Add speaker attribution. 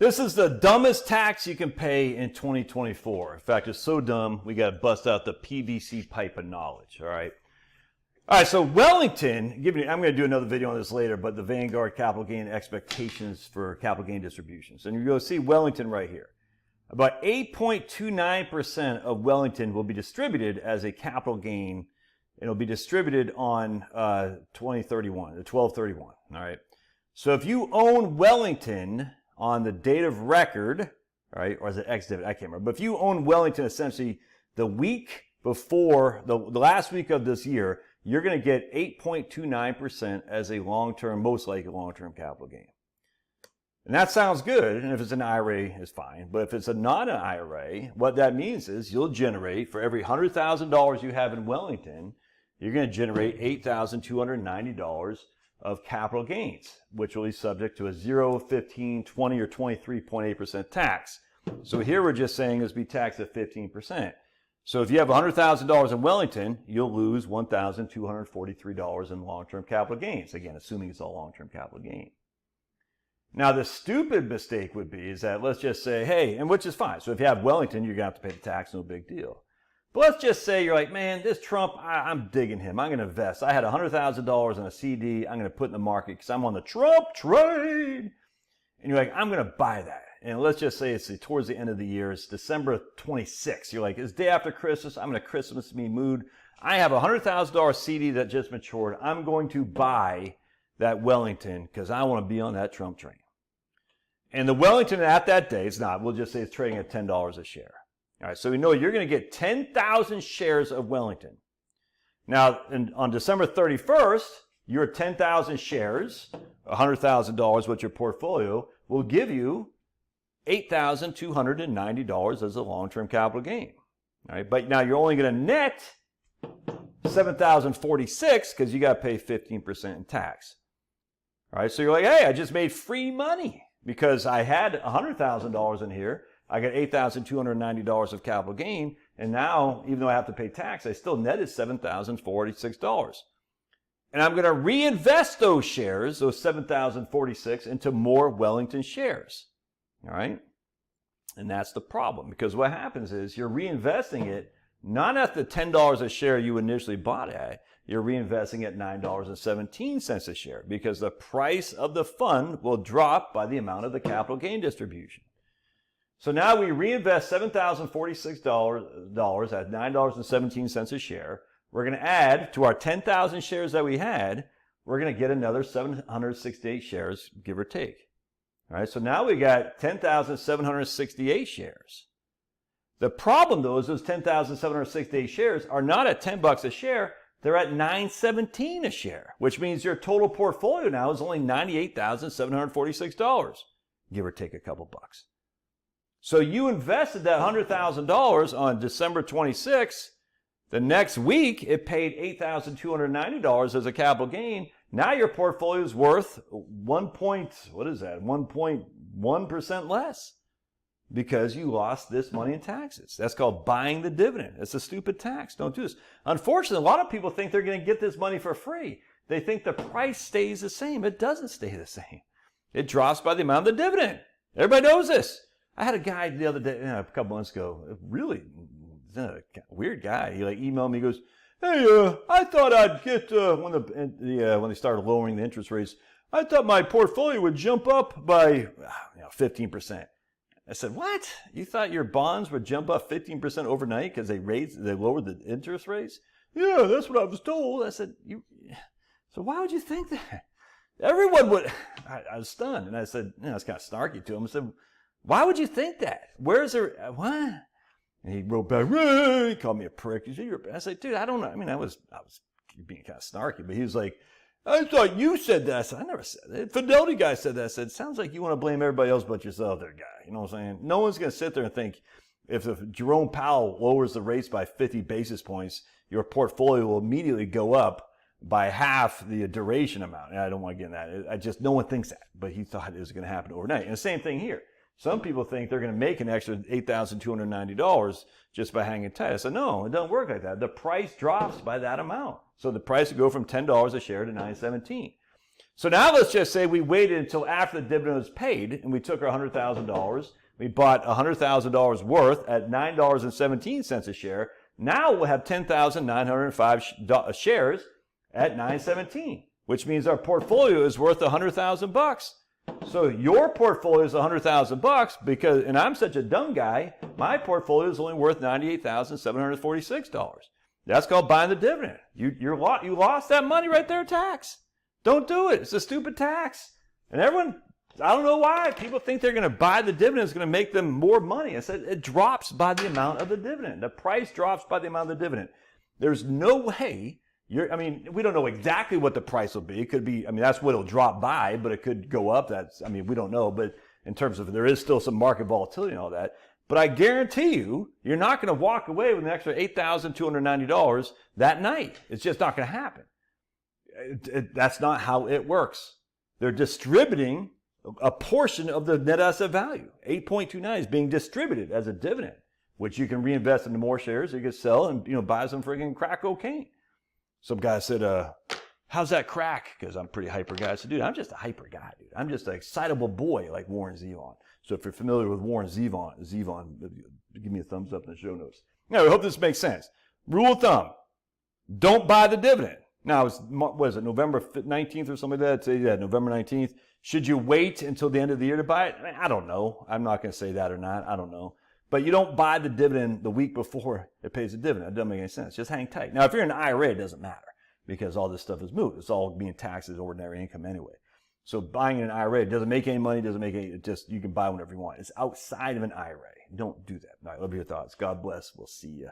Speaker 1: This is the dumbest tax you can pay in 2024. In fact, it's so dumb, we got to bust out the PVC pipe of knowledge, all right? All right, so Wellington, I'm going to do another video on this later, but the Vanguard capital gain expectations for capital gain distributions. And you're going to see Wellington right here. About 8.29% of Wellington will be distributed as a capital gain. It'll be distributed on 12/31, all right? So if you own Wellington on the date of record, right, or is it ex-dividend? I can't remember. But if you own Wellington essentially the week before, the last week of this year, you're going to get 8.29% as a long-term, most likely long-term capital gain. And that sounds good, and if it's an IRA, it's fine. But if it's not an IRA, what that means is you'll generate, for every $100,000 you have in Wellington, you're going to generate $8,290 of capital gains, which will be subject to a 0, 15, 20, or 23.8% tax. So here we're just saying it's be taxed at 15%. So if you have $100,000 in Wellington, you'll lose $1,243 in long-term capital gains. Again, assuming it's all long-term capital gain. Now, the stupid mistake would be is that let's just say, hey, and which is fine. So if you have Wellington, you're going to have to pay the tax, no big deal. But let's just say you're like, man, this Trump, I'm digging him. I'm going to invest. I had $100,000 in a CD. I'm going to put in the market because I'm on the Trump trade. And you're like, I'm going to buy that. And let's just say it's towards the end of the year. It's December 26th. You're like, it's day after Christmas. I'm in a Christmas me mood. I have a $100,000 CD that just matured. I'm going to buy that Wellington because I want to be on that Trump train. And the Wellington at that day, it's not. We'll just say it's trading at $10 a share. All right, so we know you're going to get 10,000 shares of Wellington. Now, on December 31st, your 10,000 shares, $100,000 with your portfolio, will give you $8,290 as a long-term capital gain. All right, but now you're only going to net $7,046 because you got to pay 15% in tax. All right, so you're like, hey, I just made free money because I had $100,000 in here. I got $8,290 of capital gain, and now, even though I have to pay tax, I still netted $7,046. And I'm going to reinvest those shares, those $7,046, into more Wellington shares. All right? And that's the problem, because what happens is you're reinvesting it not at the $10 a share you initially bought at, you're reinvesting at $9.17 a share, because the price of the fund will drop by the amount of the capital gain distribution. So now we reinvest $7,046 at $9.17 a share. We're going to add to our 10,000 shares that we had, we're going to get another 768 shares, give or take. All right, so now we got 10,768 shares. The problem, though, is those 10,768 shares are not at $10 a share. They're at $9.17 a share, which means your total portfolio now is only $98,746, give or take a couple bucks. So you invested that $100,000 on December 26th. The next week, it paid $8,290 as a capital gain. Now your portfolio is worth 1.1% less because you lost this money in taxes. That's called buying the dividend. It's a stupid tax. Don't do this. Unfortunately, a lot of people think they're going to get this money for free. They think the price stays the same. It doesn't stay the same. It drops by the amount of the dividend. Everybody knows this. I had a guy the other day, a couple months ago, really weird guy. He emailed me. He goes, "Hey, I thought I'd get when they started lowering the interest rates. I thought my portfolio would jump up by 15%." I said, "What? You thought your bonds would jump up 15% overnight because they lowered the interest rates?" "Yeah, that's what I was told." I said, "So why would you think that?" Everyone would. I was stunned, and I said, it's kind of snarky to him. I said, "Why would you think that? Where's there, what?" And he wrote back, he called me a prick. I said, "Dude, I don't know." I mean, I was being kind of snarky, but he was like, "I thought you said that." I said, "I never said that." Fidelity guy said that. I said, "Sounds like you want to blame everybody else but yourself there, guy." You know what I'm saying? No one's going to sit there and think if Jerome Powell lowers the rates by 50 basis points, your portfolio will immediately go up by half the duration amount. And I don't want to get in that. No one thinks that, but he thought it was going to happen overnight. And the same thing here. Some people think they're going to make an extra $8,290 just by hanging tight. I said, no, it doesn't work like that. The price drops by that amount. So the price would go from $10 a share to $9.17. So now let's just say we waited until after the dividend was paid and we took our $100,000. We bought $100,000 worth at $9.17 a share. Now we'll have 10,905 shares at $9.17, which means our portfolio is worth $100,000. So your portfolio is $100,000 because, and I'm such a dumb guy, my portfolio is only worth $98,746. That's called buying the dividend. You lost that money right there, tax. Don't do it. It's a stupid tax. And everyone, I don't know why, people think they're going to buy the dividend is going to make them more money. I said it drops by the amount of the dividend. The price drops by the amount of the dividend. There's no way we don't know exactly what the price will be. It could be, that's what it'll drop by, but it could go up. We don't know. But in terms of, there is still some market volatility and all that. But I guarantee you, you're not going to walk away with an extra $8,290 that night. It's just not going to happen. That's not how it works. They're distributing a portion of the net asset value. 8.29 is being distributed as a dividend, which you can reinvest into more shares. You can sell and buy some friggin' crack cocaine. Some guy said, how's that crack? Because I'm a pretty hyper guy. I said, dude, I'm just a hyper guy, dude. I'm just an excitable boy like Warren Zevon. So if you're familiar with Warren Zevon, give me a thumbs up in the show notes. Now, I hope this makes sense. Rule of thumb, don't buy the dividend. Now, what is it, November 19th or something like that? Yeah, November 19th. Should you wait until the end of the year to buy it? I don't know. I'm not going to say that or not. I don't know. But you don't buy the dividend the week before it pays the dividend. It doesn't make any sense. Just hang tight. Now, if you're in an IRA, it doesn't matter because all this stuff is moot. It's all being taxed as ordinary income anyway. So buying an IRA doesn't make any money, you can buy whenever you want. It's outside of an IRA. Don't do that. All right, love your thoughts. God bless. We'll see you.